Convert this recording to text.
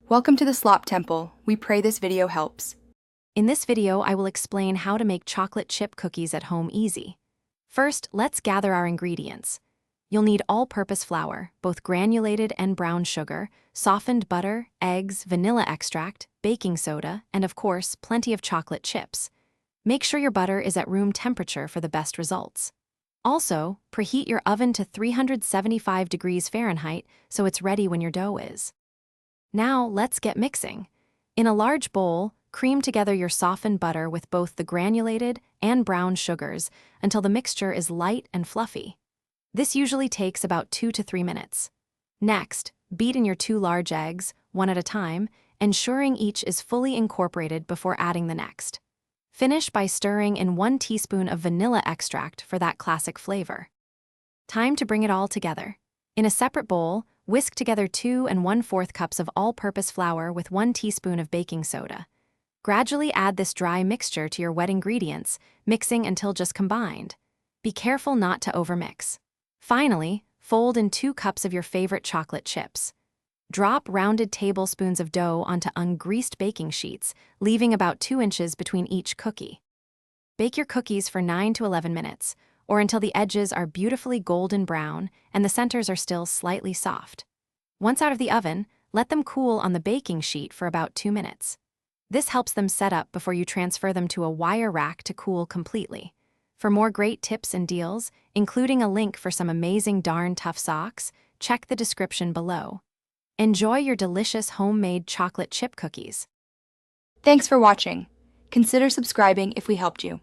Welcome to the Slop Temple. We pray this video helps. In this video, I will explain how to make chocolate chip cookies at home easy. First, let's gather our ingredients. You'll need all-purpose flour, both granulated and brown sugar, softened butter, eggs, vanilla extract, baking soda, and of course, plenty of chocolate chips. Make sure your butter is at room temperature for the best results. Also, preheat your oven to 375 degrees Fahrenheit so it's ready when your dough is. Now, let's get mixing. In a large bowl, cream together your softened butter with both the granulated and brown sugars until the mixture is light and fluffy. This usually takes about 2 to 3 minutes. Next, beat in your 2 large eggs, one at a time, ensuring each is fully incorporated before adding the next. Finish by stirring in 1 teaspoon of vanilla extract for that classic flavor. Time to bring it all together. In a separate bowl, whisk together 2 1/4 cups of all-purpose flour with 1 teaspoon of baking soda. Gradually add this dry mixture to your wet ingredients, mixing until just combined. Be careful not to overmix. Finally, fold in 2 cups of your favorite chocolate chips. Drop rounded tablespoons of dough onto ungreased baking sheets, leaving about 2 inches between each cookie. Bake your cookies for 9 to 11 minutes, or until the edges are beautifully golden brown and the centers are still slightly soft. Once out of the oven, let them cool on the baking sheet for about 2 minutes. This helps them set up before you transfer them to a wire rack to cool completely. For more great tips and deals, including a link for some amazing darn tough socks, check the description below. Enjoy your delicious homemade chocolate chip cookies. Thanks for watching. Consider subscribing if we helped you.